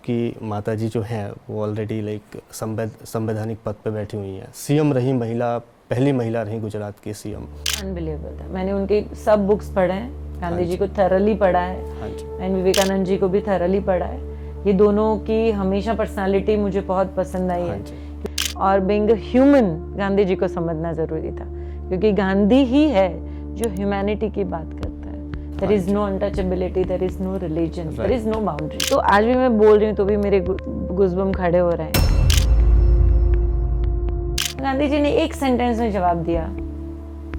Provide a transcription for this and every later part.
आपकी माताजी जो हैं वो ऑलरेडी लाइक संवैधानिक पद पे बैठी हुई हैं, सीएम रही महिला, पहली महिला रही गुजरात की सीएम। अनबिलीवेबल था। मैंने उनके सब बुक्स पढ़े हैं, गांधी जी को थरली पढ़ा है एंड विवेकानंद जी को भी थरली पढ़ा है। ये दोनों की हमेशा पर्सनालिटी मुझे बहुत पसंद आई है और बीइंग ह्यूमन गांधी जी को समझना जरूरी था, क्योंकि गांधी ही है जो ह्यूमैनिटी की बात करता है। There is no untouchability, there is no religion, there is no boundary. तो आज भी मैं बोल रही हूँ तो भी मेरे गुज़बम खड़े हो रहे हैं। गांधी जी ने एक सेंटेंस में जवाब दिया,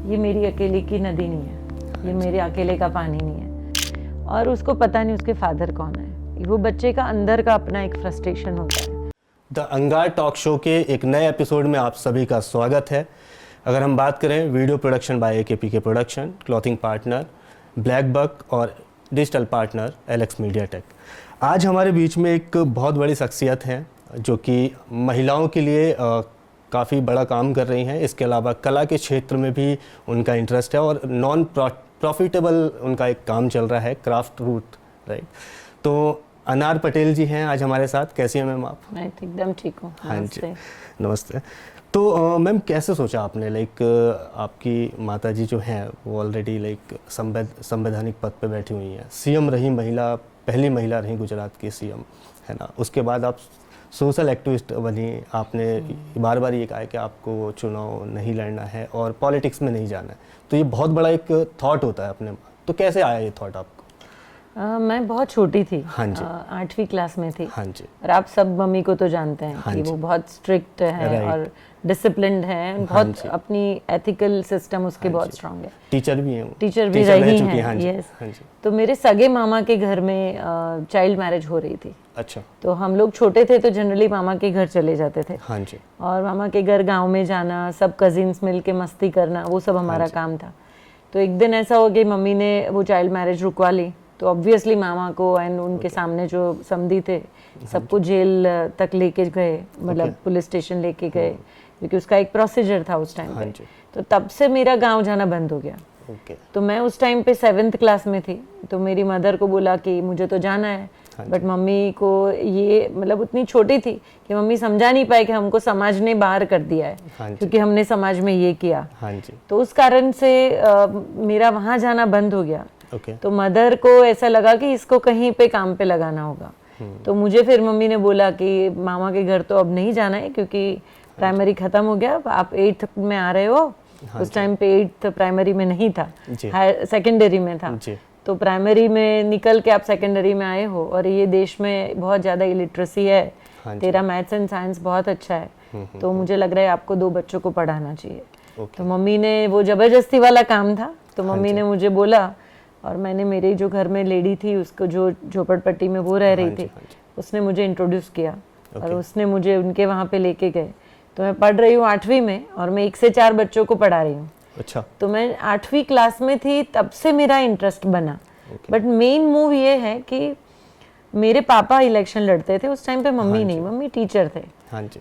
ये मेरी अकेले की नदी नहीं है, ये मेरे अकेले का पानी नहीं है। और उसको पता नहीं उसके फादर कौन है। वो बच्चे का अंदर का अपना एक फ्रस्ट्रेशन होता है। द अंगार टॉक शो के एक नए एपिसोड में आप सभी का स्वागत है। अगर हम बात करें video production by AKPK production, clothing partner Black Buck और digital partner Alex Media Tech, आज हमारे बीच में एक बहुत बड़ी शख्सियत है जो कि महिलाओं के लिए काफ़ी बड़ा काम कर रही हैं। इसके अलावा कला के क्षेत्र में भी उनका इंटरेस्ट है और नॉन प्रॉफिटेबल उनका एक काम चल रहा है, क्राफ्ट रूट, राइट। तो अनार पटेल जी हैं आज हमारे साथ। कैसी हैं मैम आप? मैं एकदम ठीक हूँ। हाँ जी, नमस्ते। तो मैम कैसे सोचा आपने, लाइक आपकी माताजी जो हैं वो ऑलरेडी लाइक संवैधानिक पद पे बैठी हुई हैं, सीएम रही महिला, पहली महिला रही गुजरात की सीएम, है ना। उसके बाद आप सोशल एक्टिविस्ट बनी, आपने बार बार ये कहा है कि आपको चुनाव नहीं लड़ना है और पॉलिटिक्स में नहीं जाना है। तो ये बहुत बड़ा एक थॉट होता है अपने, तो कैसे आया ये थॉट आपको? मैं बहुत छोटी थी। हाँ जी। 8वीं क्लास में थी। हाँ जी। और आप सब मम्मी को तो जानते हैं कि वो बहुत स्ट्रिक्ट है और डिसिप्लिन्ड है, बहुत अपनी एथिकल सिस्टम उसके बहुत स्ट्रांग है। टीचर भी हैं, टीचर भी रही हैं। हाँ यस। हाँ जी। तो मेरे सगे मामा के घर में चाइल्ड मैरिज हो रही थी। अच्छा। तो हम लोग छोटे थे तो जनरली मामा के घर चले जाते थे। हाँ जी। और मामा के घर गांव में जाना, सब कजिन्स मिल के मस्ती करना, वो सब हमारा काम था। तो एक दिन ऐसा हो गया, मम्मी ने वो चाइल्ड मैरिज रुकवा ली। तो ऑब्वियसली मामा को एंड उनके सामने जो समधी थे सबको जेल तक लेके गए, मतलब पुलिस स्टेशन लेके गए, क्योंकि उसका एक प्रोसीजर था उस टाइम पे। तो तब से मेरा गांव जाना बंद हो गया। तो मैं उस टाइम पे 7th क्लास में थी। तो मेरी मदर को बोला कि मुझे तो जाना है, बट मम्मी को ये मतलब उतनी छोटी थी कि मम्मी समझा नहीं पाए कि हमको समाज ने बाहर कर दिया है, क्योंकि हमने समाज में ये किया। तो उस कारण से मेरा वहाँ जाना बंद हो गया। तो मदर को ऐसा लगा कि इसको कहीं पे काम पे लगाना होगा। तो मुझे फिर मम्मी ने बोला कि मामा के घर तो अब नहीं जाना है, क्योंकि प्राइमरी खत्म हो गया, आप 8th में आ रहे हो। उस टाइम पे 8th प्राइमरी में नहीं था, सेकेंडरी में था। तो प्राइमरी में निकल के आप सेकेंडरी में आए हो और ये देश में बहुत ज़्यादा इलिटरेसी है, तेरा मैथ्स एंड साइंस बहुत अच्छा है, तो मुझे लग रहा है आपको 2 बच्चों को पढ़ाना चाहिए। तो मम्मी ने, वो ज़बरदस्ती वाला काम था, तो मम्मी ने मुझे बोला। और मैंने, मेरे जो घर में लेडी थी उसको, जो झोपड़पट्टी में वो रह रही थी, उसने मुझे इंट्रोड्यूस किया और उसने मुझे उनके वहाँ पे लेके गए। तो मैं पढ़ रही हूँ 8वीं में और मैं 1 से 4 बच्चों को पढ़ा रही हूँ। अच्छा। तो मैं 8वीं क्लास में थी, तब से मेरा इंटरेस्ट बना। बट मेन मूव ये है कि मेरे पापा इलेक्शन लड़ते थे उस टाइम पे, मम्मी नहीं, मम्मी टीचर थे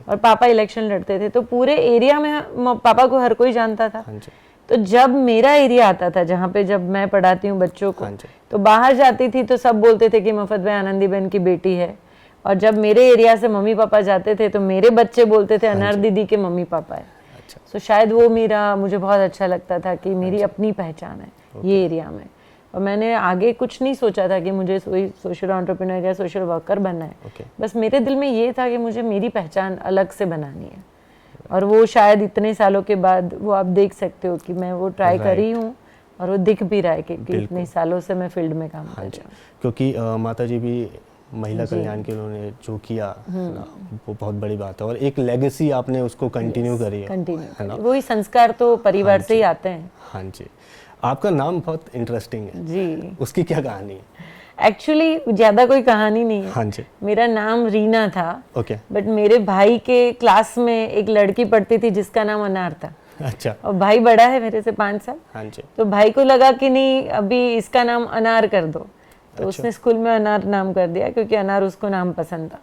और पापा इलेक्शन लड़ते थे। तो पूरे एरिया में पापा को हर कोई जानता था। तो जब मेरा एरिया आता था, जहाँ पे जब मैं पढ़ाती हूँ बच्चों को, तो बाहर जाती थी तो सब बोलते थे कि मुफत भाई आनंदी बहन की बेटी है। और जब मेरे एरिया से मम्मी पापा जाते थे तो मेरे बच्चे बोलते थे अनार दीदी के मम्मी पापा है। तो शायद वो मुझे बहुत अच्छा लगता था कि मेरी अपनी पहचान है ये एरिया में। और मैंने आगे कुछ नहीं सोचा था कि मुझे सोशल एंटरप्रेन्योर या सोशल वर्कर बनना है। बस मेरे दिल में ये था कि मुझे मेरी पहचान अलग से बनानी है। और वो शायद इतने सालों के बाद वो आप देख सकते हो कि मैं वो ट्राई कर रही हूँ और वो दिख भी रहा है कि इतने सालों से मैं फील्ड में काम कर रही हूँ। क्योंकि माताजी भी महिला कल्याण के उन्होंने जो किया ना, वो बहुत बड़ी बात है और एक लेगेसी आपने उसको कंटिन्यू करी है ना। वही संस्कार तो परिवार से ही आते हैं। हाँ जी। आपका नाम बहुत इंटरेस्टिंग है जी, उसकी क्या कहानी है? एक्चुअली ज्यादा कोई कहानी नहीं है। हाँ जी। मेरा नाम रीना था। बट मेरे भाई के क्लास में एक लड़की पढ़ती थी जिसका नाम अनार था। अच्छा। और भाई बड़ा है मेरे से 5 साल। हाँ जी। तो भाई को लगा कि नहीं, अभी इसका नाम अनार कर दो। तो उसने स्कूल में अनार नाम कर दिया, क्योंकि अनार उसको नाम पसंद था।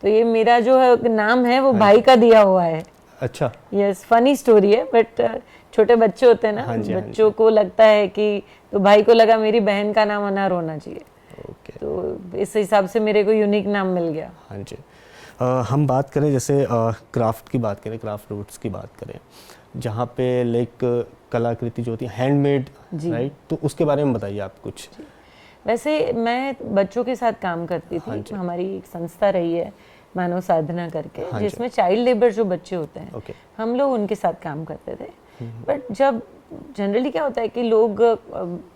तो ये मेरा जो है नाम है वो भाई का दिया हुआ है। अच्छा। यस, फनी स्टोरी है, बट छोटे बच्चे होते हैं ना, बच्चों को लगता है कि, तो भाई को लगा मेरी बहन का नाम अनार होना चाहिए। ओके। तो इस हिसाब से मेरे को यूनिक नाम मिल गया। हाँ जी। हम बात करें जैसे क्राफ्ट की बात करें, क्राफ्ट रूट्स की बात करें, जहाँ पे लाइक कलाकृति जो होती है हैंडमेड, राइट, तो उसके बारे में बताइए आप कुछ। वैसे मैं बच्चों के साथ काम करती थी। हमारी एक संस्था रही है मानव साधना करके, जिसमें चाइल्ड लेबर जो बच्चे होते हैं, हम लोग उनके साथ काम करते थे। बट जब जनरली क्या होता है कि लोग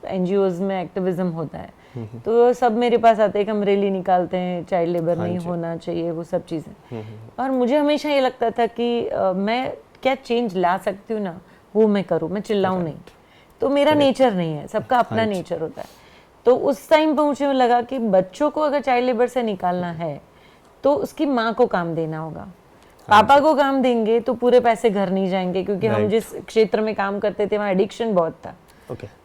एनजीओज में एक्टिविज्म होता है तो सब मेरे पास आते हैं कि हम रैली निकालते हैं, चाइल्ड लेबर नहीं होना चाहिए, वो सब चीज़ें। और मुझे हमेशा ये लगता था कि मैं क्या चेंज ला सकती हूँ ना, वो मैं करूँ, मैं चिल्लाऊँ नहीं। तो मेरा नेचर नहीं है, सबका अपना नेचर होता है। तो उस टाइम पर मुझे लगा कि बच्चों को अगर चाइल्ड लेबर से निकालना है तो उसकी माँ को काम देना होगा। पापा को काम देंगे तो पूरे पैसे घर नहीं जाएंगे, क्योंकि हम जिस क्षेत्र में काम करते थे वहाँ एडिक्शन बहुत था।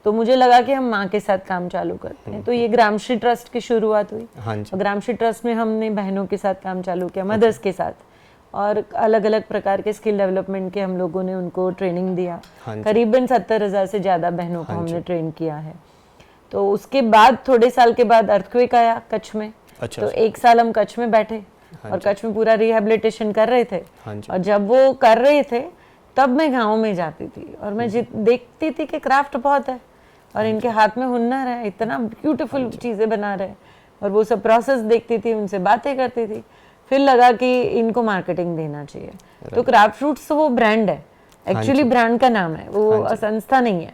तो मुझे लगा कि हम माँ के साथ काम चालू करते हैं। तो ये ग्रामश्री ट्रस्ट की शुरुआत हुई। और ग्रामश्री ट्रस्ट में हमने बहनों के साथ काम चालू किया, मदर्स के साथ, और अलग अलग प्रकार के स्किल डेवलपमेंट के हम लोगों ने उनको ट्रेनिंग दिया। करीबन 70,000 से ज़्यादा बहनों को हमने ट्रेन किया है। तो उसके बाद थोड़े साल के बाद अर्थक्वेक आया कच्छ में। तो 1 साल हम कच्छ में बैठे और कच्छ में पूरा रिहेबिलिटेशन कर रहे थे। और जब वो कर रहे थे तब मैं गाँव में जाती थी और मैं देखती थी कि क्राफ्ट बहुत है और इनके हाथ में हुनर है, इतना ब्यूटीफुल चीज़ें बना रहे हैं, और वो सब प्रोसेस देखती थी, उनसे बातें करती थी। फिर लगा कि इनको मार्केटिंग देना चाहिए। तो क्राफ्ट रूट्स वो ब्रांड है, एक्चुअली ब्रांड का नाम है, वो संस्था नहीं है।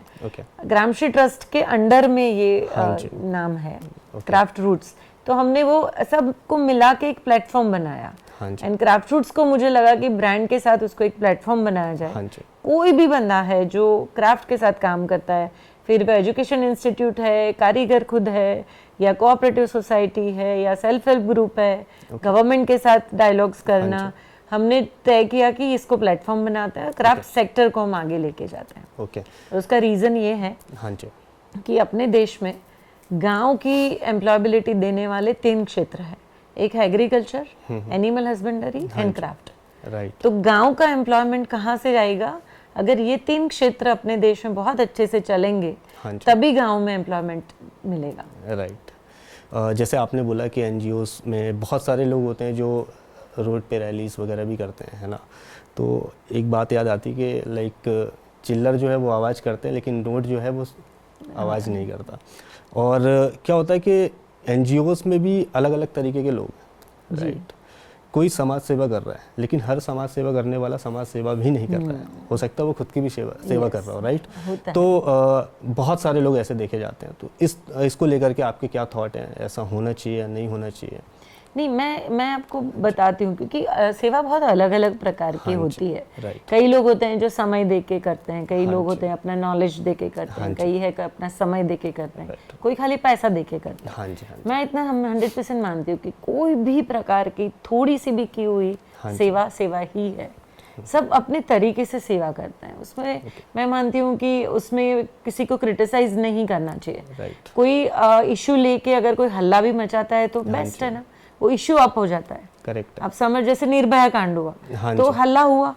ग्रामश्री ट्रस्ट के अंडर में ये नाम है क्राफ्ट रूट्स। तो हमने वो सबको मिला के एक प्लेटफॉर्म बनाया। एंड क्राफ्ट रूट्स को मुझे लगा कि ब्रांड के साथ उसको एक प्लेटफॉर्म बनाया जाए। कोई भी बंदा है जो क्राफ्ट के साथ काम करता है, फिर वो एजुकेशन इंस्टीट्यूट है, कारीगर खुद है, या कोऑपरेटिव सोसाइटी है, या सेल्फ हेल्प ग्रुप है, गवर्नमेंट के साथ डायलॉग्स करना, हमने तय किया कि इसको प्लेटफॉर्म बनाते हैं, क्राफ्ट सेक्टर को हम आगे लेके जाते हैं। और उसका रीज़न ये है कि अपने देश में गांव की एम्प्लॉयबिलिटी देने वाले 3 क्षेत्र हैं। एक है agriculture, animal husbandry and craft. तो गांव का एम्प्लॉयमेंट कहाँ से आएगा? अगर ये 3 क्षेत्र अपने देश में बहुत अच्छे से चलेंगे तभी गांव में एम्प्लॉयमेंट मिलेगा। राइट। जैसे आपने बोला कि एनजीओज में बहुत सारे लोग होते हैं जो रोड पे रैलीज वगैरह भी करते हैं, है ना। तो एक बात याद आती कि लाइक चिल्लर जो है वो आवाज़ करते हैं लेकिन नोट जो है वो आवाज़ नहीं करता। और क्या होता है कि एनजीओज में भी अलग अलग तरीके के लोग हैं, राइट। कोई समाज सेवा कर रहा है लेकिन हर समाज सेवा करने वाला समाज सेवा भी नहीं कर रहा है। हो सकता है वो खुद की भी सेवा कर रहा हो, राइट। तो बहुत सारे लोग ऐसे देखे जाते हैं। तो इसको लेकर के आपके क्या थॉट हैं? ऐसा होना चाहिए या नहीं होना चाहिए? नहीं, मैं आपको बताती हूँ, क्योंकि सेवा बहुत अलग अलग प्रकार की होती है। कई लोग होते हैं जो समय दे के करते हैं, कई लोग होते हैं अपना नॉलेज दे के करते हैं, कई है अपना समय दे के करते हैं, कोई खाली पैसा दे के करते हैं। मैं इतना 100% मानती हूँ कि कोई भी प्रकार की थोड़ी सी भी की हुई सेवा सेवा ही है। सब अपने तरीके से सेवा करते हैं। उसमें मैं मानती हूँ कि उसमें किसी को क्रिटिसाइज नहीं करना चाहिए। कोई इशू लेके अगर कोई हल्ला भी मचाता है तो बेस्ट है ना, वो इश्यू अप हो जाता है। करेक्ट। आप समझ, जैसे निर्भया कांड हुआ तो हल्ला हुआ,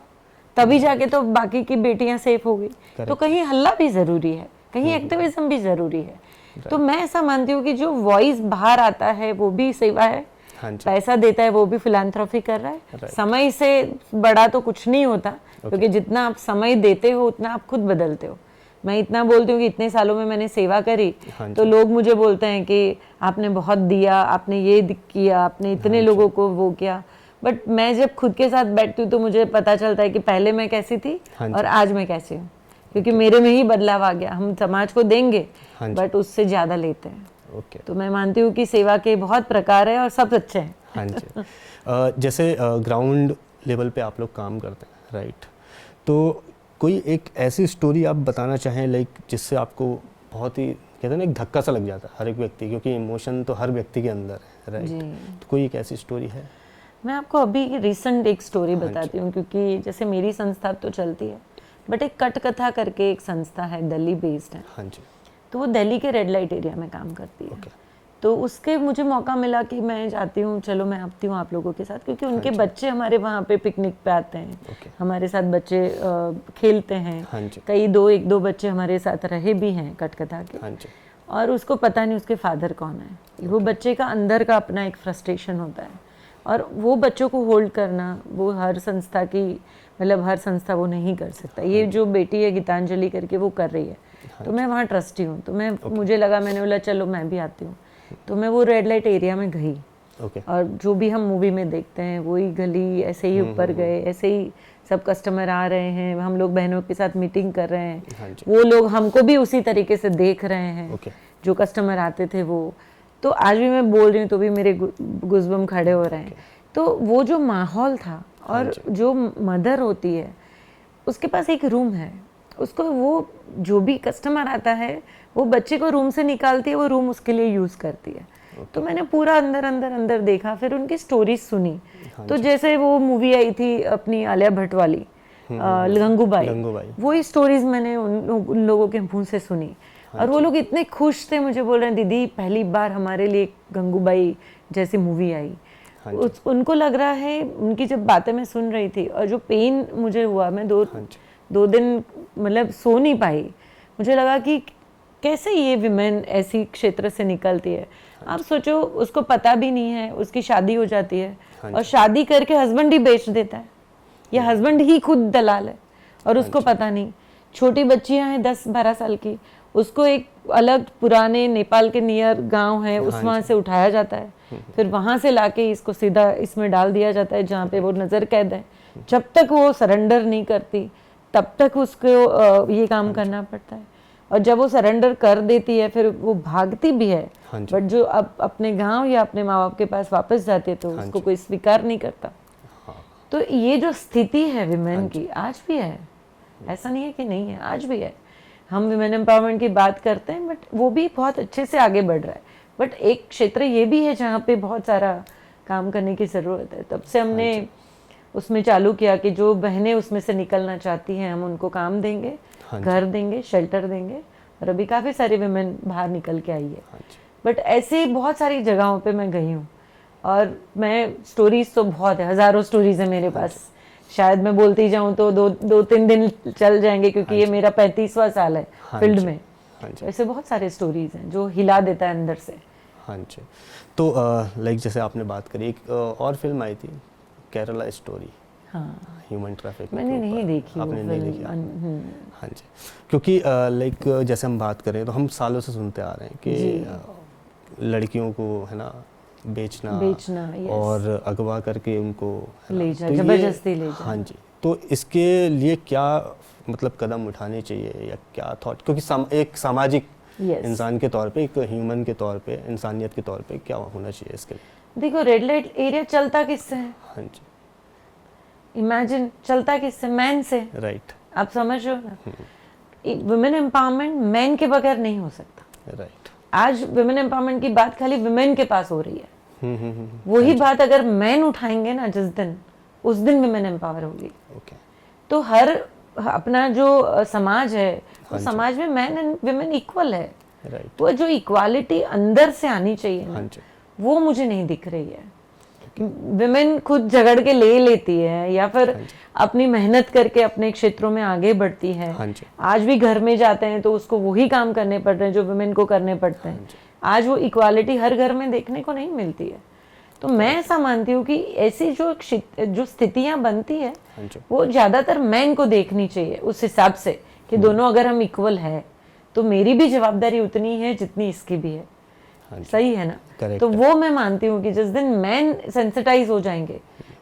तभी जाके तो बाकी की बेटियां सेफ हो गई। तो कहीं हल्ला भी जरूरी है, कहीं एक्टिविज्म भी जरूरी है। तो मैं ऐसा मानती हूँ कि जो वॉइस बाहर आता है वो भी सेवा है, पैसा देता है वो भी फिलैंथ्रोपी कर रहा है। समय से बड़ा तो कुछ नहीं होता, क्योंकि जितना आप समय देते हो उतना आप खुद बदलते हो। मैं इतना बोलती हूँ कि इतने सालों में मैंने सेवा करी तो लोग मुझे बोलते हैं कि आपने बहुत दिया, आपने ये किया, आपने इतने लोगों को वो किया। बट मैं जब खुद के साथ बैठती हूँ तो मुझे पता चलता है कि पहले मैं कैसी थी और आज मैं कैसी हूँ, क्योंकि मेरे में ही बदलाव आ गया। हम समाज को देंगे बट उससे ज़्यादा लेते हैं। तो मैं मानती हूँ कि सेवा के बहुत प्रकार है और सब अच्छे हैं। हाँ जी। जैसे ग्राउंड लेवल पे आप लोग काम करते हैं, राइट। तो कोई एक ऐसी स्टोरी आप बताना चाहें लाइक जिससे आपको बहुत ही कहते हैं ना एक धक्का सा लग जाता है हर एक व्यक्ति, क्योंकि इमोशन तो हर व्यक्ति के अंदर है, राइट। तो कोई एक ऐसी स्टोरी है? मैं आपको अभी रिसेंट एक स्टोरी बताती हूँ, क्योंकि जैसे मेरी संस्था तो चलती है बट एक कटकथा करके एक संस्था है, दिल्ली बेस्ड है। हाँ जी। तो वो दिल्ली के रेड लाइट एरिया में काम करती है। तो उसके मुझे मौका मिला कि मैं जाती हूँ, चलो मैं आती हूँ आप लोगों के साथ, क्योंकि उनके बच्चे हमारे वहाँ पे पिकनिक पे आते हैं। हमारे साथ बच्चे खेलते हैं। कई 1-2 बच्चे हमारे साथ रहे भी हैं कटकथा के। और उसको पता नहीं उसके फादर कौन है। वो बच्चे का अंदर का अपना एक फ्रस्ट्रेशन होता है, और वो बच्चों को होल्ड करना वो हर संस्था की, मतलब हर संस्था वो नहीं कर सकता। ये जो बेटी है गीतांजलि करके वो कर रही है, तो मैं वहाँ ट्रस्टी हूँ, तो मैं मुझे लगा, मैंने बोला चलो मैं भी आती हूँ। तो मैं वो रेड लाइट एरिया में गई, और जो भी हम मूवी में देखते हैं वही गली, ऐसे ही ऊपर गए, ऐसे ही सब कस्टमर आ रहे हैं, हम लोग बहनों के साथ मीटिंग कर रहे हैं, वो लोग हमको भी उसी तरीके से देख रहे हैं, जो कस्टमर आते थे वो। तो आज भी मैं बोल रही हूँ तो भी मेरे गुज़बम खड़े हो रहे हैं। तो वो जो माहौल था, और जो मदर होती है उसके पास एक रूम है, उसको वो जो भी कस्टमर आता है वो बच्चे को रूम से निकालती है, वो रूम उसके लिए यूज़ करती है। तो मैंने पूरा अंदर अंदर अंदर देखा, फिर उनकी स्टोरीज सुनी। तो जैसे वो मूवी आई थी अपनी आलिया भट्ट वाली गंगूबाई, वही स्टोरीज मैंने उन लोगों के मुंह से सुनी, और वो लोग इतने खुश थे, मुझे बोल रहे हैं दीदी पहली बार हमारे लिए गंगूबाई जैसी मूवी आई। उनको लग रहा है, उनकी जब बातें मैं सुन रही थी, और जो पेन मुझे हुआ, मैं दो दिन मतलब सो नहीं पाई। मुझे लगा कि कैसे ये विमेन ऐसी क्षेत्र से निकलती है। आप सोचो, उसको पता भी नहीं है, उसकी शादी हो जाती है, और शादी करके हस्बैंड ही बेच देता है, या हस्बैंड ही खुद दलाल है, और उसको पता नहीं। छोटी बच्चियां हैं 10-12 साल की, उसको एक अलग पुराने नेपाल के नियर गांव है, उस वहाँ से उठाया जाता है, फिर वहाँ से लाके इसको सीधा इसमें डाल दिया जाता है जहाँ पे वो नज़र कैद है। जब तक वो सरेंडर नहीं करती तब तक उसको ये काम करना पड़ता है, और जब वो सरेंडर कर देती है फिर वो भागती भी है, बट जो अब अपने गांव या अपने माँ बाप के पास वापस जाती है तो उसको कोई स्वीकार नहीं करता। तो ये जो स्थिति है विमेन की आज भी है, ऐसा नहीं है कि नहीं है, आज भी है। हम विमेन एम्पावरमेंट की बात करते हैं, बट वो भी बहुत अच्छे से आगे बढ़ रहा है। बट एक क्षेत्र ये भी है जहाँ पे बहुत सारा काम करने की ज़रूरत है। तब से हमने उसमें चालू किया कि जो बहनें उसमें से निकलना चाहती हैं हम उनको काम देंगे, घर देंगे, शेल्टर देंगे, और अभी काफ़ी सारी विमेन बाहर निकल के आई है। बट ऐसे बहुत सारी जगहों पे मैं गई हूँ, और मैं स्टोरीज तो बहुत है, हज़ारों स्टोरीज है मेरे पास। शायद मैं बोलती जाऊँ तो दो तीन दिन चल जाएंगे, क्योंकि ये मेरा 35वां साल है फील्ड में। ऐसे बहुत सारे स्टोरीज हैं जो हिला देता है अंदर से। हाँ जी। तो लाइक जैसे आपने बात करी, एक और फिल्म आई थी केरला स्टोरी, हाँ, ह्यूमन ट्रैफिकिंग, मैंने नहीं देखी, आपने नहीं देखी? हाँ जी, क्योंकि लाइक जैसे हम बात करें तो हम सालों से सुनते आ रहे हैं कि लड़कियों को है ना बेचना और अगवा करके उनको ले जा, तो जबरदस्ती ले जा। हाँ जी, तो इसके लिए क्या मतलब कदम उठाने चाहिए या क्या थॉट, क्योंकि एक सामाजिक इंसान के तौर पे, एक ह्यूमन के तौर पे, इंसानियत के तौर पे क्या होना चाहिए इसके लिए? देखो, रेड लाइट एरिया चलता किससे है? हाँ जी, इमेजिन चलता किससे? मैन से, राइट। आप समझ रहे हो ना? वुमेन एम्पावरमेंट मैन के बगैर नहीं हो सकता, राइट। आज वुमेन एम्पावरमेंट की बात खाली वुमेन के पास हो रही है। वही बात अगर मैन उठाएंगे ना जिस दिन, उस दिन वुमेन एम्पावर होगी। तो हर अपना जो समाज है, वो समाज में मैन एंड वुमेन इक्वल है। वो जो इक्वालिटी अंदर से आनी चाहिए ना, वो मुझे नहीं दिख रही है। विमेन खुद झगड़ के ले लेती है, या फिर अपनी मेहनत करके अपने क्षेत्रों में आगे बढ़ती है। आज भी घर में जाते हैं तो उसको वही काम करने पड़ रहे हैं जो विमेन को करने पड़ते हैं। आज वो इक्वालिटी हर घर में देखने को नहीं मिलती है। तो मैं ऐसा मानती हूँ कि ऐसी जो स्थितियां बनती है वो ज्यादातर मैन को देखनी चाहिए, उस हिसाब से कि दोनों अगर हम इक्वल है तो मेरी भी जवाबदारी उतनी है जितनी इसकी भी है। सही है ना? तो वो मैं मानती हूँ कि जिस दिन मैन सेंसिटाइज हो जाएंगे,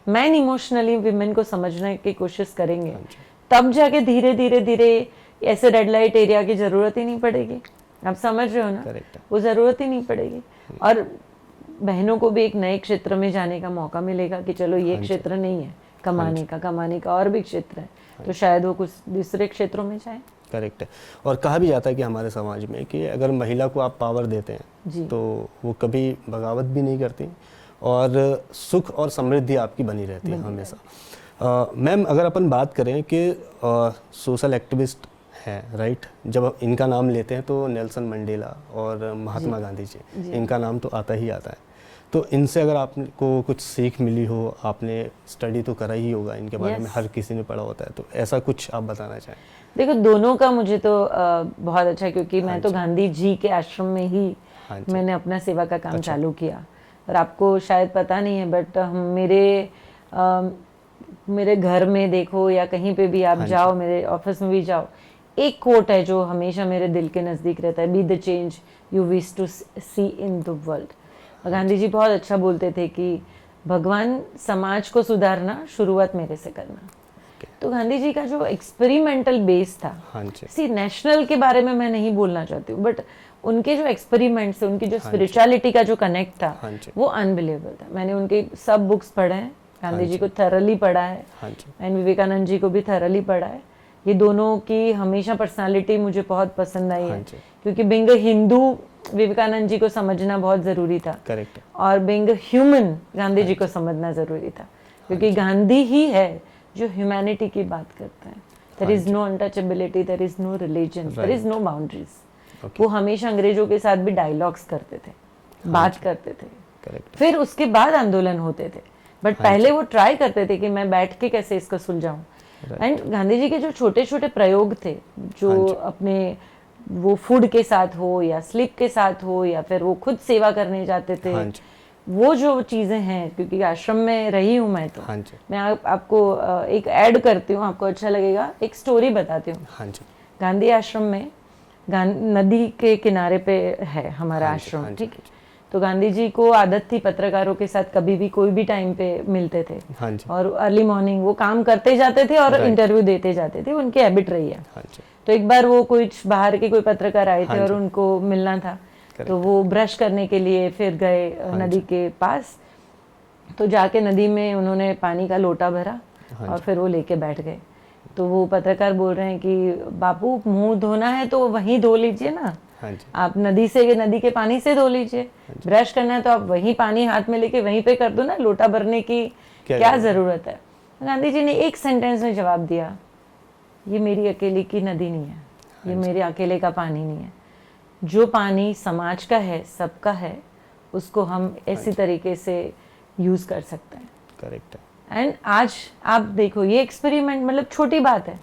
मैन इमोशनली विमेन को समझने की कोशिश करेंगे, तब जाके धीरे धीरे धीरे ऐसे रेड लाइट एरिया की जरूरत ही नहीं पड़ेगी। आप समझ रहे हो ना? वो जरूरत ही नहीं पड़ेगी, और बहनों को भी एक नए क्षेत्र में जाने का मौका मिलेगा कि चलो ये क्षेत्र नहीं है कमाने का और भी क्षेत्र है, तो शायद वो कुछ दूसरे क्षेत्रों में जाए। करेक्ट है। और कहा भी जाता है कि हमारे समाज में कि अगर महिला को आप पावर देते हैं तो वो कभी बगावत भी नहीं करती, और सुख और समृद्धि आपकी बनी रहती है हमेशा। मैम, अगर अपन बात करें कि सोशल एक्टिविस्ट हैं, राइट, जब इनका नाम लेते हैं तो नेल्सन मंडेला और महात्मा गांधी जी, इनका नाम तो आता ही आता है। तो इनसे अगर आपको कुछ सीख मिली हो, आपने स्टडी तो करा ही होगा इनके बारे में, हर किसी ने पढ़ा होता है, तो ऐसा कुछ आप बताना चाहें? देखो, दोनों का मुझे तो बहुत अच्छा है, क्योंकि मैं तो गांधी जी के आश्रम में ही मैंने अपना सेवा का काम चालू किया। और आपको शायद पता नहीं है, बट मेरे घर में देखो या कहीं पे भी आप जाओ, मेरे ऑफिस में भी जाओ, एक कोट है जो हमेशा मेरे दिल के नज़दीक रहता है, be the change you wish to see in the world. Gandhi ji बहुत अच्छा बोलते थे कि भगवान, समाज को सुधारना शुरुआत मेरे से करना। तो गांधी जी का जो एक्सपेरिमेंटल बेस था, सी नेशनल के बारे में मैं नहीं बोलना चाहती हूँ, बट उनके जो एक्सपेरिमेंट्स थे, उनकी जो स्पिरिचुअलिटी का जो कनेक्ट था, वो अनबिलीवेबल था। मैंने उनके सब बुक्स पढ़े हैं, गांधी जी को थरली पढ़ा है, एंड विवेकानंद जी को भी थरली पढ़ा है। ये दोनों की हमेशा पर्सनालिटी मुझे बहुत पसंद आई है, क्योंकि बिंग हिंदू विवेकानंद जी को समझना बहुत ज़रूरी था, करेक्ट, और बिंग ह्यूमन गांधी जी को समझना ज़रूरी था, क्योंकि गांधी ही है जो ह्यूमैनिटी की बात करता है। There is no untouchability, there is no religion, there is no boundaries. वो हमेशा अंग्रेजों के साथ भी डायलॉग्स करते थे, बात करते थे, फिर उसके बाद आंदोलन होते थे, बट पहले वो ट्राई करते थे कि मैं बैठ के कैसे इसको सुलझाऊं। एंड गांधी जी के जो छोटे छोटे प्रयोग थे, जो अपने वो फूड के साथ हो या स्लीप के साथ हो, या फिर वो खुद सेवा करने जाते थे, वो जो चीज़ें हैं, क्योंकि आश्रम में रही हूँ मैं, तो मैं आपको एक ऐड करती हूँ, आपको अच्छा लगेगा, एक स्टोरी बताती हूँ। गांधी आश्रम में नदी के किनारे पे है हमारा आश्रम, ठीक है। तो गांधी जी को आदत थी पत्रकारों के साथ कभी भी कोई भी टाइम पे मिलते थे, और अर्ली मॉर्निंग वो काम करते जाते थे और इंटरव्यू देते जाते थे, उनकी हैबिट रही है। तो एक बार वो कुछ बाहर के कोई पत्रकार आए थे और उनको मिलना था, तो वो ब्रश करने के लिए फिर गए नदी के पास। तो जाके नदी में उन्होंने पानी का लोटा भरा और फिर वो लेके बैठ गए। तो वो पत्रकार बोल रहे हैं कि बापू, मुंह धोना है तो वहीं धो लीजिए ना, आप नदी के पानी से धो लीजिए। ब्रश करना है तो आप वहीं पानी हाथ में लेके वहीं पे कर दो ना, लोटा भरने की क्या जरूरत है। गांधी जी ने एक सेंटेंस में जवाब दिया, ये मेरी अकेले की नदी नहीं है, ये मेरे अकेले का पानी नहीं है, जो पानी समाज का है, सबका है, उसको हम ऐसी तरीके से यूज कर सकते हैं। करेक्ट है। एंड आज आप देखो, ये एक्सपेरिमेंट मतलब छोटी बात है।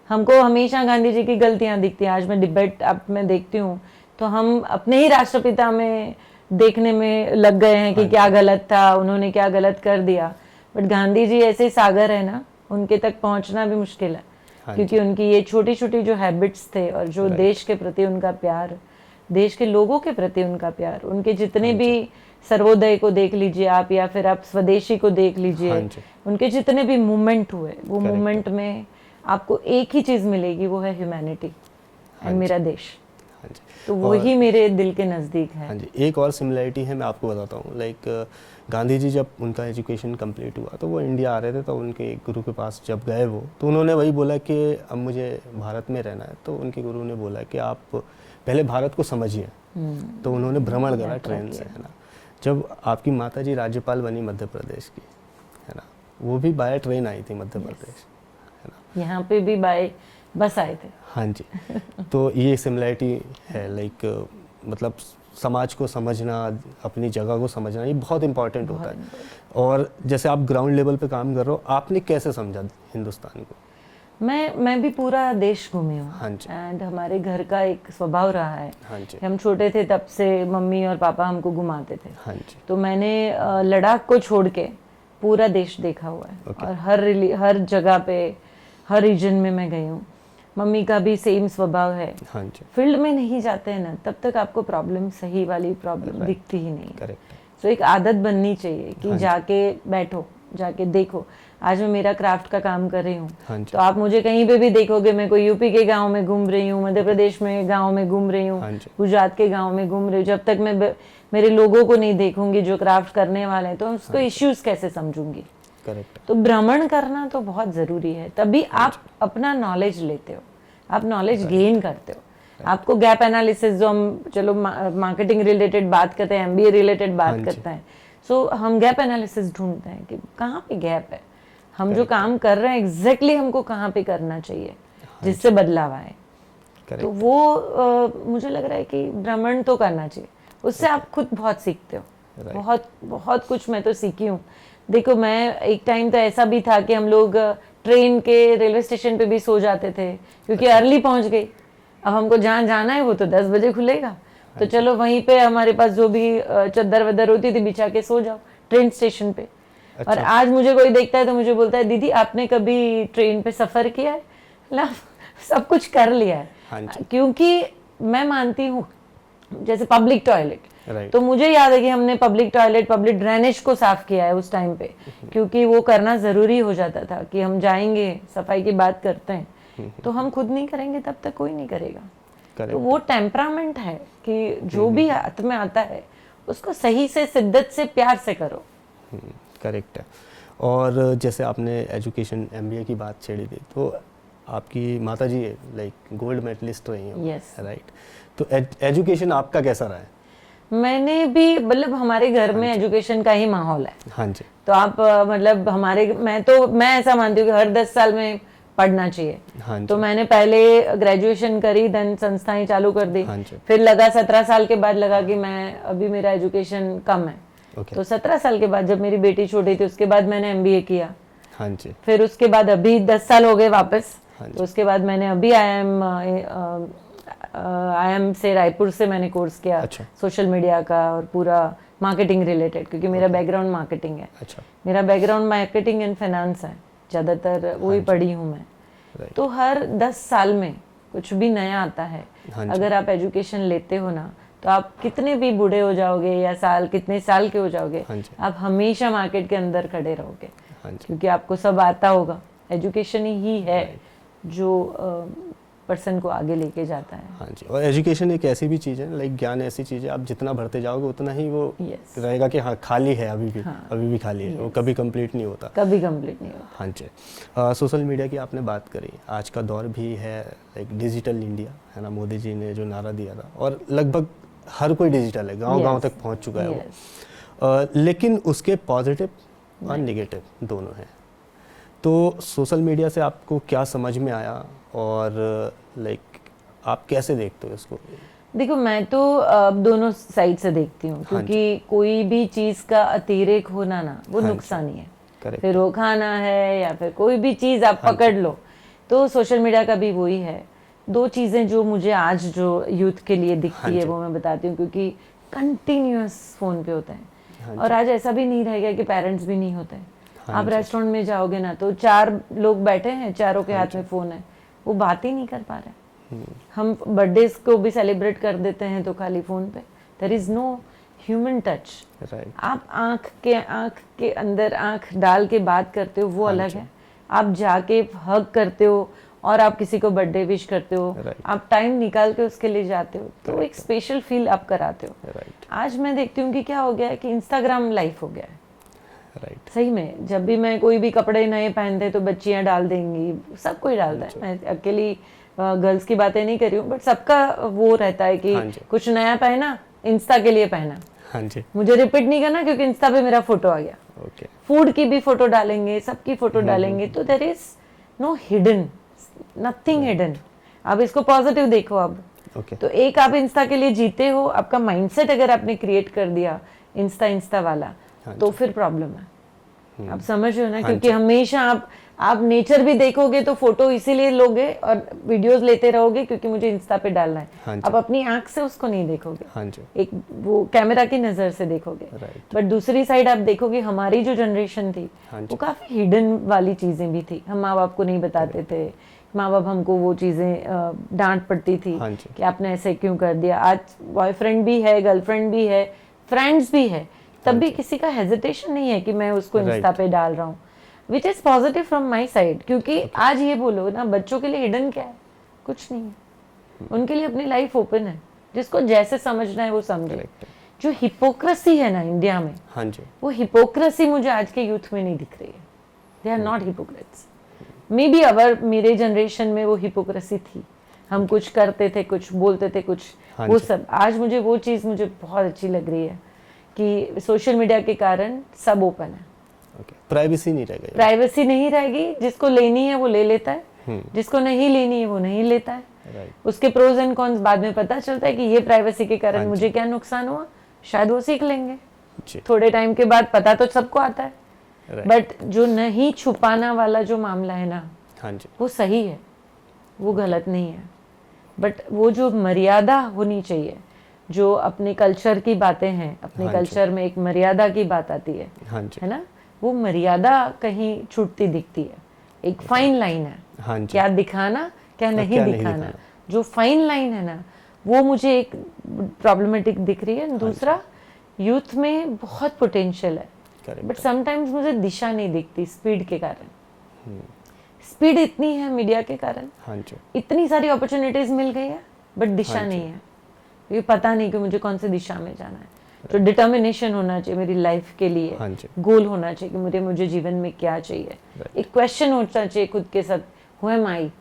हमको हमेशा गांधी जी की गलतियां दिखती हैं। आज मैं डिबेट अब मैं देखती हूँ तो हम अपने ही राष्ट्रपिता में देखने में लग गए हैं कि क्या गलत था, उन्होंने क्या गलत कर दिया। बट गांधी जी ऐसे सागर है ना, उनके तक पहुंचना भी मुश्किल है, क्योंकि उनकी ये छोटी छोटी जो हैबिट्स थे, और जो देश के प्रति उनका प्यार, देश के लोगों के प्रति उनका प्यार, उनके जितने भी सर्वोदय को देख लीजिए आप, या फिर आप स्वदेशी को देख लीजिए, उनके जितने भी मूवमेंट हुए, वो मूवमेंट में आपको एक ही चीज मिलेगी, वो है ह्यूमैनिटी एंड मेरा देश। तो वही मेरे दिल के नज़दीक है। हाँ जी, एक और सिमिलरिटी है, मैं आपको बताता हूँ। लाइक गांधी जी जब उनका एजुकेशन कंप्लीट हुआ तो वो इंडिया आ रहे थे, तो उनके गुरु के पास जब गए वो, तो उन्होंने वही बोला कि अब मुझे भारत में रहना है। तो उनके गुरु ने बोला कि आप पहले भारत को समझिए। तो उन्होंने भ्रमण करा ट्रेन से, है ना। जब आपकी माता जी राज्यपाल बनी मध्य प्रदेश की, है ना, वो भी बाय ट्रेन आई थी मध्य प्रदेश, है ना। यहाँ पे भी बाय बस आए थे। हाँ जी। तो ये सिमिलरिटी है, लाइक मतलब समाज को समझना, अपनी जगह को समझना, ये बहुत इंपॉर्टेंट होता है। और जैसे आप ग्राउंड लेवल पे काम कर रहे हो, आपने कैसे समझा हिंदुस्तान को? मैं भी पूरा देश घूमी हूँ। हाँ जी। एंड हमारे घर का एक स्वभाव रहा है। हाँ जी। हम छोटे थे तब से मम्मी और पापा हमको घुमाते थे। हाँ जी। तो मैंने लद्दाख को छोड़ के पूरा देश देखा हुआ है। और हर जगह पे, हर रीजन में मैं गई हूँ। मम्मी का भी सेम स्वभाव है। हाँ जी। फील्ड में नहीं जाते हैं ना, तब तक आपको प्रॉब्लम, सही वाली प्रॉब्लम दिखती ही नहीं। करेक्ट। तो एक आदत बननी चाहिए कि जाके बैठो, जाके देखो। आज मैं मेरा क्राफ्ट का काम कर रही हूँ, तो आप मुझे कहीं पे भी देखोगे, मैं कोई यूपी के गांव में घूम रही हूँ, मध्य प्रदेश में गांव में घूम रही हूँ, गुजरात के गांव में घूम रही हूँ। जब तक मैं मेरे लोगों को नहीं देखूंगी जो क्राफ्ट करने वाले हैं, तो उसको इश्यूज कैसे समझूंगी। करेक्ट। तो भ्रमण करना तो बहुत जरूरी है, तभी आप अपना नॉलेज लेते हो, आप नॉलेज गेन करते हो। आपको गैप एनालिसिस, जो हम चलो मार्केटिंग रिलेटेड बात करते हैं, MBA रिलेटेड बात करते हैं, सो हम गैप एनालिसिस ढूंढते हैं कि कहाँ पे गैप है, हम जो काम कर रहे हैं एग्जैक्टली हमको कहाँ पे करना चाहिए जिससे बदलाव आए। तो वो मुझे लग रहा है कि भ्रमण तो करना चाहिए, उससे आप खुद बहुत सीखते हो। बहुत बहुत कुछ मैं तो सीखी हूँ। देखो मैं एक टाइम तो ऐसा भी था कि हम लोग ट्रेन के रेलवे स्टेशन पे भी सो जाते थे क्योंकि अर्ली पहुंच गई। अब हमको जहाँ जाना है वो तो 10 बजे खुलेगा, तो चलो वहीं पे हमारे पास जो भी चद्दर वद्दर होती थी बिछा के सो जाओ ट्रेन स्टेशन पे। और आज मुझे कोई देखता है तो मुझे बोलता है दीदी आपने कभी ट्रेन पे सफर किया है? सब कुछ कर लिया है। क्योंकि मैं मानती हूँ जैसे पब्लिक टॉयलेट, तो मुझे याद है कि हमने पब्लिक टॉयलेट, पब्लिक ड्रेनेज को साफ किया है उस टाइम पे, क्योंकि वो करना जरूरी हो जाता था कि हम जाएंगे सफाई की बात करते हैं तो हम खुद नहीं करेंगे तब तक कोई नहीं करेगा। तो वो टेम्परामेंट है कि जो भी हाथ में आता है उसको सही से शिद्दत से प्यार से करो। करेक्ट है। और जैसे आपने एजुकेशन MBA की बात छेड़ी थी, तो आपकी माताजी लाइक गोल्ड मेडलिस्ट रही हैं, राइट? तो एजुकेशन आपका कैसा रहा है? मैंने भी मतलब हमारे घर में एजुकेशन का ही माहौल है। हाँ जी। तो आप मतलब मैं ऐसा मानती हूँ कि हर 10 साल में पढ़ना चाहिए। हाँ तो मैंने पहले ग्रेजुएशन करी, देन संस्थाएं चालू कर दी। फिर लगा 17 साल के बाद लगा कि मैं अभी मेरा एजुकेशन कम है। तो 17 साल के बाद जब मेरी बेटी छोटी थी उसके बाद मैंने MBA किया। हाँ जी। फिर उसके बाद अभी 10 साल हो गए वापस। तो उसके बाद मैंने अभी IIM से रायपुर से मैंने कोर्स किया सोशल मीडिया का और पूरा मार्केटिंग रिलेटेड, क्योंकि मेरा बैकग्राउंड मार्केटिंग है। मेरा बैकग्राउंड मार्केटिंग एंड फाइनेंस है, ज़्यादातर वही पढ़ी हूँ मैं। तो हर 10 साल में कुछ भी नया आता है। अगर आप एजुकेशन लेते हो ना तो आप कितने भी बूढ़े हो जाओगे या कितने साल के हो जाओगे, आप हमेशा मार्केट के अंदर खड़े रहोगे, क्योंकि आपको सब आता होगा। एजुकेशन ही है जो पर्सन को आगे लेके जाता है। हाँ जी। और एजुकेशन एक ऐसी भी चीज़ है, लाइक ज्ञान ऐसी चीज़ है, आप जितना बढ़ते जाओगे उतना ही वो रहेगा कि हाँ खाली है अभी भी खाली है, वो कभी कंप्लीट नहीं होता। हाँ जी। सोशल मीडिया की आपने बात करी, आज का दौर भी है लाइक डिजिटल इंडिया, है ना? मोदी जी ने जो नारा दिया था, और लगभग हर कोई डिजिटल है, गांव-गांव तक पहुंच चुका है वो। लेकिन उसके पॉजिटिव और नेगेटिव दोनों हैं। तो सोशल मीडिया से आपको क्या समझ में आया और लाइक आप कैसे देखते हो इसको? देखो मैं तो दोनों साइड से देखती हूँ, क्योंकि कोई भी चीज़ का अतिरेक होना ना वो नुकसान ही है। फिर वो खाना है या फिर कोई भी चीज़ आप पकड़ लो, तो सोशल मीडिया का भी वही है। दो चीज़ें जो मुझे आज जो यूथ के लिए दिखती है वो मैं बताती हूँ, क्योंकि कंटिन्यूअस फ़ोन पे होता है। और आज ऐसा भी नहीं रह गया कि पेरेंट्स भी नहीं होते। आप रेस्टोरेंट में जाओगे ना तो 4 लोग बैठे हैं, चारों के हाथ में फ़ोन है, वो बात ही नहीं कर पा रहे। हम बर्थडेज को भी सेलिब्रेट कर देते हैं तो खाली फ़ोन पे, there is no human touch. आप आँख के अंदर आँख डाल के बात करते हो वो अलग है, आप जाके हग करते हो और आप किसी को बर्थडे विश करते हो, आप टाइम निकाल के उसके लिए जाते हो, तो एक स्पेशल फील आप कराते हो। आज मैं देखती हूँ कि क्या हो गया है कि इंस्टाग्राम लाइफ हो गया है। सही में जब भी मैं कोई भी कपड़े नए पहनते तो बच्चियां डाल देंगी, सब कोई डालता है। मैं अकेली गर्ल्स की बातें नहीं कर रही हूँ, बट सबका वो रहता है कि कुछ नया पहना, इंस्टा के लिए पहना। मुझे रिपीट नहीं करना क्योंकि इंस्टा पे मेरा फोटो आ गया। फूड की भी फोटो डालेंगे, सबकी फोटो डालेंगे, तो there is no hidden, nothing hidden. अब इसको पॉजिटिव देखो। अब तो एक आप इंस्टा के लिए जीते हो, आपका माइंडसेट अगर आपने क्रिएट कर दिया इंस्टा वाला, तो फिर प्रॉब्लम है। आप समझ रहे हो ना, क्योंकि हमेशा आप नेचर भी देखोगे तो फोटो इसीलिए लोगे और वीडियोस लेते रहोगे क्योंकि मुझे इंस्टा पे डालना है। आप अपनी आंख से उसको नहीं देखोगे, एक वो कैमरा की नजर से देखोगे। बट दूसरी साइड आप देखोगे, हमारी जो जनरेशन थी वो काफी हिडन वाली चीजें भी थी। हम माँ बाप को नहीं बताते थे, माँ बाप हमको वो चीजें डांट पड़ती थी कि आपने ऐसे क्यों कर दिया। आज बॉयफ्रेंड भी है, गर्लफ्रेंड भी है, फ्रेंड्स भी है, तब भी किसी का हेजिटेशन नहीं है कि मैं उसको इंस्टा पे डाल रहा हूँ, which is positive from my side. क्योंकि आज ये बोलो ना, बच्चों के लिए हिडन क्या है? कुछ नहीं है, उनके लिए अपनी लाइफ ओपन है, जिसको जैसे समझना है वो समझे। जो हिपोक्रेसी है ना इंडिया में, वो हिपोक्रेसी मुझे आज के यूथ में नहीं दिख रही है। They are not hypocrites. Maybe मेरे जनरेशन में वो हिपोक्रेसी थी, हम कुछ करते थे, कुछ बोलते थे, कुछ वो सब। आज मुझे वो चीज़ मुझे बहुत अच्छी लग रही है कि सोशल मीडिया के कारण सब ओपन है। प्राइवेसी नहीं रहेगी, प्राइवेसी नहीं रहेगी। जिसको लेनी है वो ले लेता है, जिसको नहीं लेनी है वो नहीं लेता है। उसके प्रोज एंड कॉन्स बाद में पता चलता है कि ये प्राइवेसी के कारण मुझे क्या नुकसान हुआ, शायद वो सीख लेंगे। जी। थोड़े टाइम के बाद पता तो सबको आता है, राइट। बट जो नहीं छुपाना वाला जो मामला है ना, हाँ जी। वो सही है, वो गलत नहीं है। बट वो जो मर्यादा होनी चाहिए, जो अपने कल्चर की बातें हैं, अपने हाँ जी। कल्चर में एक मर्यादा की बात आती हाँ जी। है ना, वो मर्यादा कहीं छूटती दिखती है। एक फाइन लाइन है, हाँ जी। क्या दिखाना क्या नहीं क्या नहीं दिखाना, दिखाना। जो फाइन लाइन है ना, वो मुझे एक प्रॉब्लमेटिक दिख रही है। दूसरा, यूथ में बहुत पोटेंशियल है, करेक्ट। बट समटाइम्स मुझे दिशा नहीं दिखती स्पीड के कारण। स्पीड इतनी है मीडिया के कारण, हाँ जी। इतनी सारी अपॉर्चुनिटीज मिल गई है, बट दिशा हाँ जी। नहीं है। ये पता नहीं कि मुझे कौन सी दिशा में जाना है। जो डिटर्मिनेशन होना चाहिए मेरी लाइफ के लिए, हाँ जी। गोल होना चाहिए कि मुझे जीवन में क्या चाहिए, Right. एक क्वेश्चन होना चाहिए खुद के साथ, हु एम आई।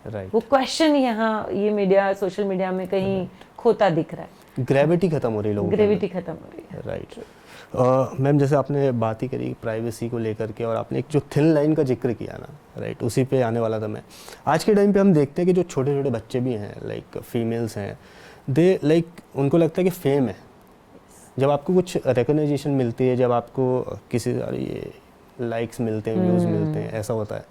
राइट। वो क्वेश्चन यहाँ ये मीडिया, सोशल मीडिया में कहीं खोता दिख रहा है, ग्रेविटी खत्म हो रही है लोगों के ग्रेविटी खत्म हो रही है। अंदर। राइट। मैम, जैसे आपने बात ही करी प्राइवेसी को लेकर के, और आपने एक जो थिन लाइन का जिक्र किया ना, राइट, उसी पे आने वाला था मैं। आज के टाइम पे हम देखते हैं कि जो छोटे छोटे बच्चे भी हैं, लाइक फीमेल्स हैं, दे लाइक उनको लगता है कि फेम है। जब आपको कुछ रिकॉग्नाइजेशन मिलती है, जब आपको किसी ये लाइक्स मिलते हैं, व्यूज़ मिलते हैं, ऐसा होता है,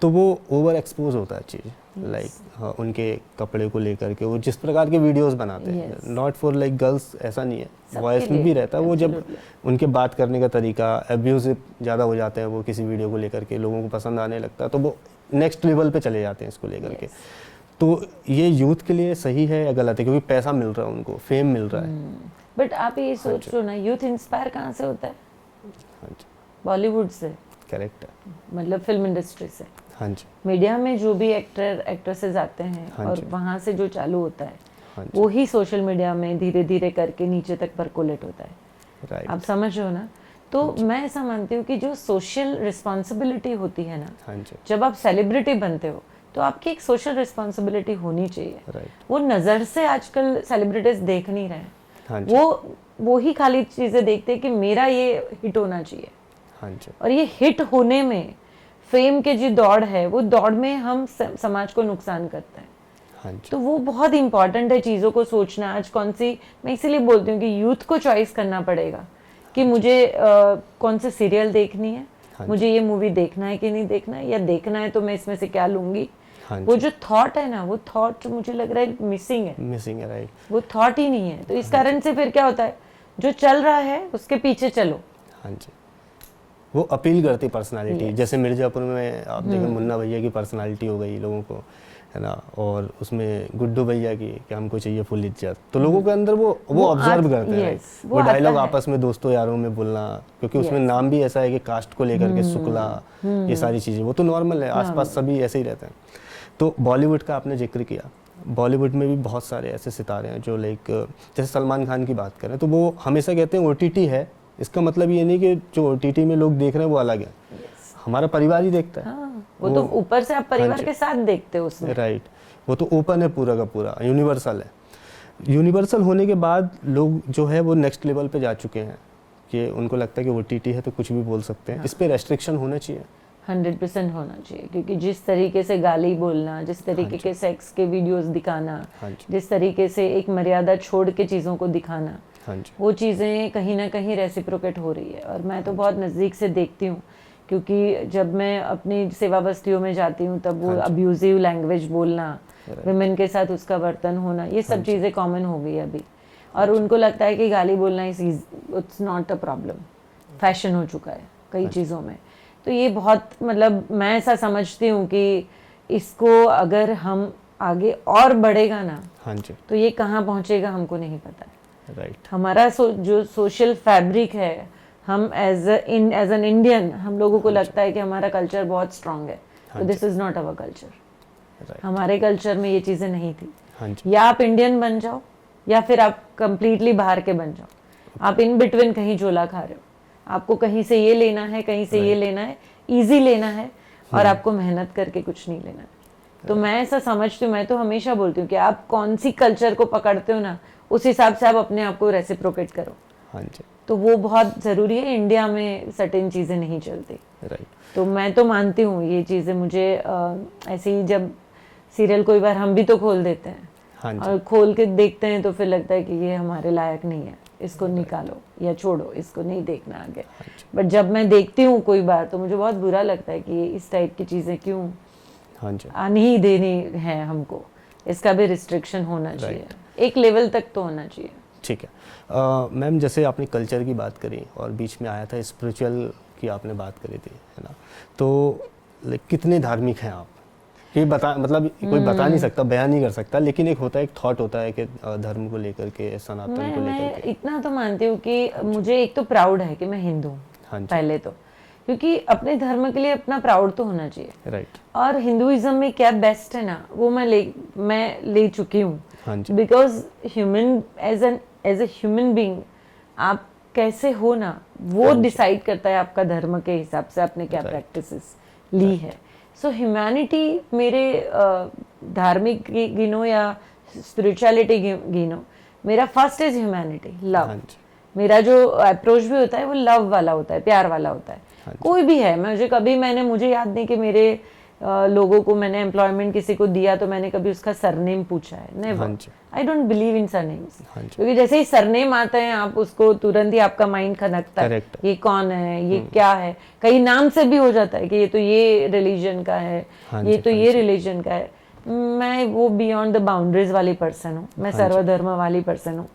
तो वो ओवर एक्सपोज होता है चीज़, लाइक उनके कपड़े को लेकर के वो जिस प्रकार के वीडियोस बनाते हैं, नॉट फॉर लाइक गर्ल्स, ऐसा नहीं है, बॉयज़ में भी रहता है। वो जब उनके बात करने का तरीका एब्यूजिव ज़्यादा हो जाते हैं, वो किसी वीडियो को लेकर के लोगों को पसंद आने लगता है, तो वो नेक्स्ट लेवल पे चले जाते हैं इसको लेकर के। तो ये यूथ के लिए सही है या गलत है? क्योंकि पैसा मिल रहा है उनको, फेम मिल रहा है। बट आप ये सोच लो ना, यूथ इंस्पायर कहाँ से होता है? हाँ जी। बॉलीवुड से, करेक्ट है। मतलब फिल्म इंडस्ट्री से। हाँ जी। मीडिया में जो भी एक्टर एक्ट्रेसेस आते हैं, हाँ और जी। वहाँ से जो चालू होता है, हाँ जी। वो ही सोशल मीडिया में धीरे धीरे करके नीचे तक परकोलेट होता है। राइट। आप समझ रहे हो ना? तो मैं ऐसा मानती हूँ कि जो सोशल रिस्पॉन्सिबिलिटी होती है ना, हाँ जी। जब आप सेलिब्रिटी बनते हो तो आपकी एक सोशल रिस्पॉन्सिबिलिटी होनी चाहिए। राइट। वो नज़र से आजकल सेलिब्रिटीज देख नहीं रहे हैं, हाँ जी। वो ही खाली चीज़ें देखते हैं कि मेरा ये हिट होना चाहिए। हाँ जी। और ये हिट होने में फेम के जो दौड़ है, वो दौड़ में हम समाज को नुकसान करते हैं। हाँ जी। तो वो बहुत इंपॉर्टेंट है चीज़ों को सोचना। आज कौन सी, मैं इसीलिए बोलती हूँ कि यूथ को चॉइस करना पड़ेगा कि मुझे कौन से सीरियल देखनी है, मुझे ये मूवी देखना है कि नहीं देखना है, या देखना है तो मैं इसमें से क्या लूंगी। वो जो थॉट है ना, वो थॉट मुझे लग रहा है मिसिंग है। राइट। वो थॉट ही नहीं है। तो इस कारण से फिर क्या होता है, जो चल रहा है उसके पीछे चलो। हाँ जी। वो अपील करती पर्सनालिटी, जैसे मिर्जापुर में आप देखें, मुन्ना भैया की पर्सनालिटी हो गई लोगों को, है ना, और उसमें गुड्डू भैया की कि हमको चाहिए फुल इज्जत, तो लोगों के अंदर वो ऑब्जर्व करते हैं। वो डायलॉग आपस में दोस्तों यारों में बोलना, क्योंकि उसमें नाम भी ऐसा है कि कास्ट को लेकर के शुक्ला, ये सारी चीज़ें, वो तो नॉर्मल है, आसपास सभी ऐसे ही रहते हैं। तो बॉलीवुड का आपने जिक्र किया, बॉलीवुड में भी बहुत सारे ऐसे सितारे हैं जो लाइक, जैसे सलमान खान की बात करें तो वो हमेशा कहते हैं OTT है, इसका मतलब ये नहीं कि जो OTT में लोग देख रहे हैं वो अलग है, हमारा परिवार ही देखता है। वो तो ऊपर से आप परिवार के साथ देखते हो उसमें। राइट। वो तो ओपन है पूरा का पूरा, यूनिवर्सल है। यूनिवर्सल होने के बाद लोग जो है वो नेक्स्ट लेवल पे जा चुके हैं कि उनको लगता है कि OTT है तो कुछ भी बोल सकते हैं। इस पे रेस्ट्रिक्शन होना चाहिए। 100% होना चाहिए, क्योंकि जिस तरीके से गाली बोलना, जिस तरीके के सेक्स के वीडियोस दिखाना, जिस तरीके से एक मर्यादा छोड़ के चीज़ों को दिखाना, वो चीज़ें कहीं ना कहीं रेसिप्रोकेट हो रही है। और मैं तो बहुत नज़दीक से देखती हूँ, क्योंकि जब मैं अपनी सेवा बस्तियों में जाती हूँ तब वो अब्यूजिव लैंग्वेज बोलना, विमेन के साथ उसका बर्तन होना, ये सब चीज़ें कॉमन हो गई अभी। और उनको लगता है कि गाली बोलना it's not a problem, fashion हो चुका है कई चीज़ों में। तो ये बहुत, मतलब मैं ऐसा समझती हूँ कि इसको अगर हम आगे और बढ़ेगा ना, तो ये कहाँ पहुँचेगा हमको नहीं पता है। राइट। हमारा जो सोशल फैब्रिक है, हम एज एन इंडियन, हम लोगों को लगता है कि हमारा कल्चर बहुत स्ट्रांग है, तो this is not our culture. हमारे कल्चर में ये चीज़ें नहीं थी। या आप इंडियन बन जाओ, या फिर आप कंप्लीटली बाहर के बन जाओ। आप इन बिटवीन कहीं झोला खा रहे हो। आपको कहीं से ये लेना है, कहीं से ये लेना है, इजी लेना है, और आपको मेहनत करके कुछ नहीं लेना है। तो मैं ऐसा समझती हूँ, मैं तो हमेशा बोलती हूँ कि आप कौन सी कल्चर को पकड़ते हो ना, उस हिसाब से आप अपने आप को रेसिप्रोकेट करो। तो वो बहुत ज़रूरी है। इंडिया में सर्टेन चीज़ें नहीं चलती। तो मैं तो मानती हूँ ये चीज़ें। मुझे ऐसे ही जब सीरियल कोई बार हम भी तो खोल देते हैं, और खोल के देखते हैं तो फिर लगता है कि ये हमारे लायक नहीं है। इसको निकालो या छोड़ो, इसको नहीं देखना आगे। बट जब मैं देखती हूँ कोई बार तो मुझे बहुत बुरा लगता है कि इस टाइप की चीज़ें क्यों हाँ जी, आनी ही देनी है हमको। इसका भी रिस्ट्रिक्शन होना चाहिए, एक लेवल तक तो होना चाहिए। ठीक है। मैम जैसे आपने कल्चर की बात करी और बीच में आया था स्पिरिचुअल की आपने बात करी थी, है ना, तो कितने धार्मिक हैं आप? ये बता मतलब कोई बता नहीं सकता, बयान नहीं कर सकता, लेकिन एक होता है, एक थॉट होता है कि धर्म को लेकर के, सनातन को लेकर मैं के। इतना तो मानती हूँ कि मुझे एक तो प्राउड है कि मैं हिंदू हूँ, हाँ जी, पहले तो, क्योंकि अपने धर्म के लिए अपना प्राउड तो होना चाहिए। राइट। और हिंदुइज्म में क्या बेस्ट है ना, वो मैं ले चुकी हूँ। हाँ जी, because human as a human being आप कैसे हो ना, वो डिसाइड करता है आपका धर्म के हिसाब से आपने क्या प्रैक्टिसेस ली है। सो ह्यूमैनिटी मेरे धार्मिक गिनो या स्पिरिचुअलिटी गिनो, मेरा फर्स्ट इज ह्यूमैनिटी, लव। हाँ जी, मेरा जो अप्रोच भी होता है वो लव वाला होता है, प्यार वाला होता है। कोई भी है, मुझे याद नहीं कि मेरे लोगों को मैंने एम्प्लॉयमेंट किसी को दिया तो मैंने कभी उसका सरनेम पूछा है, never. I don't believe in surnames, क्योंकि जैसे ही सरनेम आते हैं आप उसको तुरंत ही आपका माइंड खनकता है, ये कौन है, ये क्या है। कई नाम से भी हो जाता है कि ये तो ये रिलीजन का है, ये तो ये रिलीजन का है। मैं वो बियॉन्ड द बाउंड्रीज वाली पर्सन हूँ, मैं सर्वधर्म वाली पर्सन हूँ।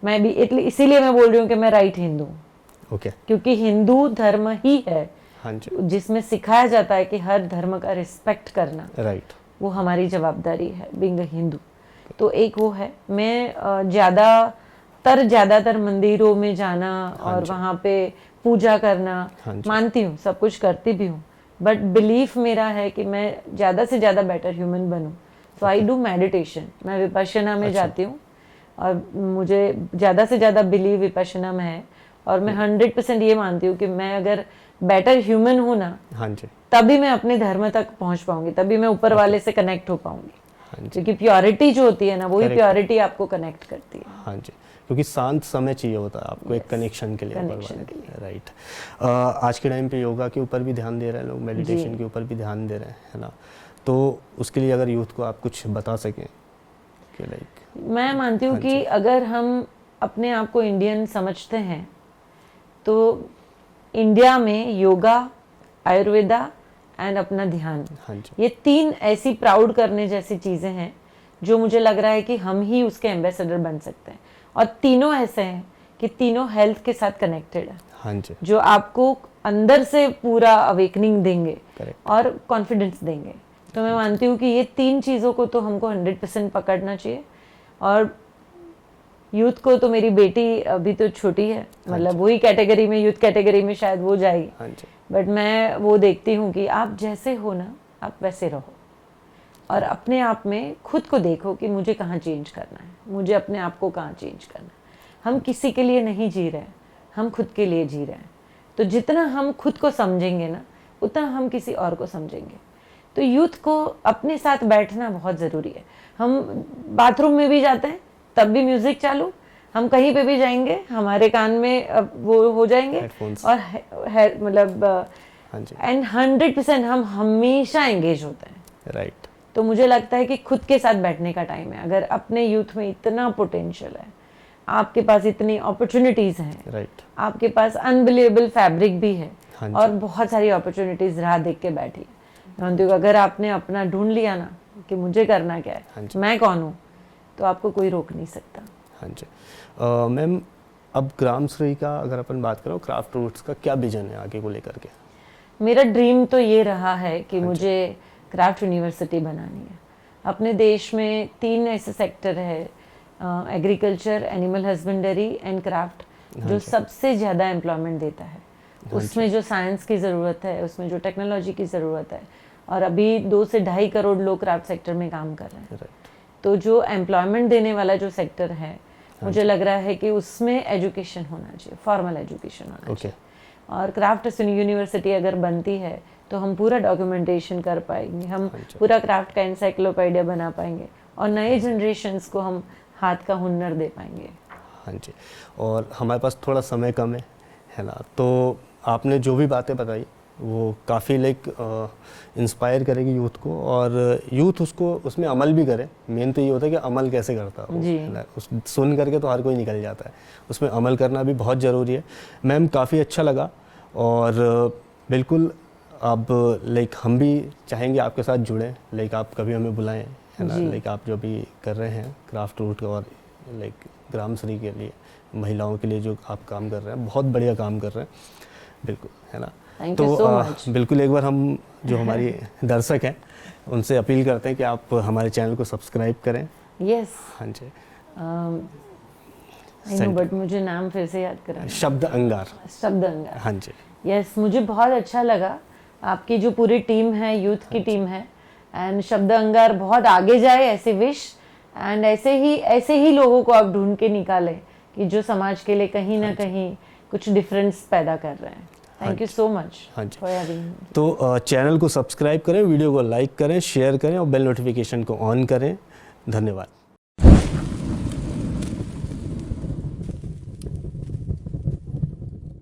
मैं भी इसीलिए मैं बोल रही हूँ कि मैं राइट हिंदू हूँ, क्योंकि हिंदू धर्म ही है जिसमें सिखाया जाता है कि हर धर्म का रिस्पेक्ट करना, वो हमारी जवाबदारी है बीइंग अ हिंदू। तो एक वो है, मैं ज्यादातर मंदिरों में जाना और वहाँ पे पूजा करना मानती हूँ, सब कुछ करती भी हूँ, बट बिलीफ मेरा है कि मैं ज़्यादा से ज़्यादा बेटर ह्यूमन बनूँ। सो आई डू मेडिटेशन, मैं विपश्यना में जाती हूँ और मुझे ज़्यादा से ज़्यादा बिलीव विपश्यना में है। और मैं 100% ये मानती हूँ कि मैं अगर बेटर ह्यूमन हूँ ना, तभी मैं अपने धर्म तक पहुँच पाऊंगी, तभी मैं ऊपर वाले से कनेक्ट हो पाऊंगी, क्योंकि प्योरिटी जो होती है ना, वही प्योरिटी आपको कनेक्ट करती है। हाँ जी, क्योंकि शांत समय चाहिए होता है आपको एक कनेक्शन के लिए, राइट। आज के टाइम पे योगा के ऊपर भी ध्यान दे रहे हैं लोग, मेडिटेशन के ऊपर भी ध्यान दे रहे हैं, है ना, तो उसके लिए अगर यूथ को आप कुछ बता सकें कि लाइक। मैं मानती हूँ कि अगर हम अपने आप को इंडियन समझते हैं तो इंडिया में योगा, आयुर्वेदा एंड अपना ध्यान, ये तीन ऐसी प्राउड करने जैसी चीज़ें हैं जो मुझे लग रहा है कि हम ही उसके एम्बेसडर बन सकते हैं। और तीनों ऐसे हैं कि तीनों हेल्थ के साथ कनेक्टेड है, जो आपको अंदर से पूरा अवेकनिंग देंगे और कॉन्फिडेंस देंगे। तो मैं मानती हूँ कि ये तीन चीज़ों को तो हमको 100% पकड़ना चाहिए। और यूथ को तो, मेरी बेटी अभी तो छोटी है, मतलब वही कैटेगरी में, यूथ कैटेगरी में शायद वो जाएगी, बट मैं वो देखती हूँ कि आप जैसे हो ना, आप वैसे रहो और अपने आप में खुद को देखो कि मुझे कहाँ चेंज करना है, मुझे अपने आप को कहाँ चेंज करना है। हम किसी के लिए नहीं जी रहे हैं, हम खुद के लिए जी रहे हैं। तो जितना हम खुद को समझेंगे ना, उतना हम किसी और को समझेंगे। तो यूथ को अपने साथ बैठना बहुत ज़रूरी है। हम बाथरूम में भी जाते हैं तब भी म्यूजिक चालू, हम कहीं पे भी जाएंगे हमारे कान में वो हो जाएंगे, और मतलब एंड 100% हम हमेशा एंगेज होते हैं, राइट। तो मुझे लगता है कि खुद के साथ बैठने का टाइम है। अगर अपने यूथ में इतना पोटेंशियल है, आपके पास इतनी अपॉर्चुनिटीज हैं, राइट, आपके पास अनबिलीवेबल फैब्रिक भी है, और बहुत सारी अपॉर्चुनिटीज राह देख के बैठी है। अगर आपने अपना ढूंढ लिया ना कि मुझे करना क्या है, मैं कौन हूँ, तो आपको कोई रोक नहीं सकता। हाँ जी। मैम अब ग्रामश्री का अगर अपन बात करें, क्राफ्ट रूट्स का क्या विजन है आगे को लेकर के? मेरा ड्रीम तो ये रहा है कि मुझे क्राफ्ट यूनिवर्सिटी बनानी है। अपने देश में 3 ऐसे सेक्टर है, agriculture, animal husbandry and craft, जो सबसे ज़्यादा एम्प्लॉयमेंट देता है। उसमें जो साइंस की ज़रूरत है, उसमें जो टेक्नोलॉजी की ज़रूरत है, और अभी 2 से 2.5 करोड़ लोग क्राफ्ट सेक्टर में काम कर रहे हैं। तो जो एम्प्लॉयमेंट देने वाला जो सेक्टर है, मुझे लग रहा है कि उसमें एजुकेशन होना चाहिए, फॉर्मल एजुकेशन होना चाहिए। और क्राफ्ट यूनिवर्सिटी अगर बनती है तो हम पूरा डॉक्यूमेंटेशन कर पाएंगे, हम पूरा क्राफ्ट का एनसाइक्लोपीडिया बना पाएंगे, और नए जनरेशन्स को हम हाथ का हुनर दे पाएंगे। हाँ जी। और हमारे पास थोड़ा समय कम है ना, तो आपने जो भी बातें बताई वो काफ़ी लाइक इंस्पायर करेगी यूथ को, और यूथ उसको उसमें अमल भी करे। मेन तो ये होता है कि अमल कैसे करता है वो, जी। है ना? उस सुन करके तो हर कोई निकल जाता है, उसमें अमल करना भी बहुत ज़रूरी है। मैम काफ़ी अच्छा लगा, और बिल्कुल अब लाइक हम भी चाहेंगे आपके साथ जुड़ें, लाइक आप कभी हमें बुलाएं, है ना? जी। लाइक आप जो भी कर रहे हैं क्राफ्ट रूट और लाइक ग्रामश्री के लिए, महिलाओं के लिए जो आप काम कर रहे हैं, बहुत बढ़िया काम कर रहे हैं, बिल्कुल, है ना? Thank you so much. बिल्कुल एक बार हम जो हमारी दर्शक हैं उनसे अपील करते हैं कि आप हमारे चैनल को सब्सक्राइब करें। यस, हाँ जी। आई नो, बट मुझे नाम फिर से याद करा। शब्द अंगार। शब्द अंगार। हाँ जी। यस, मुझे बहुत अच्छा लगा। आपकी जो पूरी टीम है, यूथ की टीम है, एंड शब्द अंगार बहुत आगे जाए, ऐसे विश, एंड ऐसे ही लोगों को आप ढूंढ के निकाले कि जो समाज के लिए कहीं ना कहीं कुछ डिफरेंस पैदा कर रहे हैं। Thank you so much for having. तो चैनल को सब्सक्राइब करें, वीडियो को लाइक करें, शेयर करें और बेल नोटिफिकेशन को ऑन करें। धन्यवाद।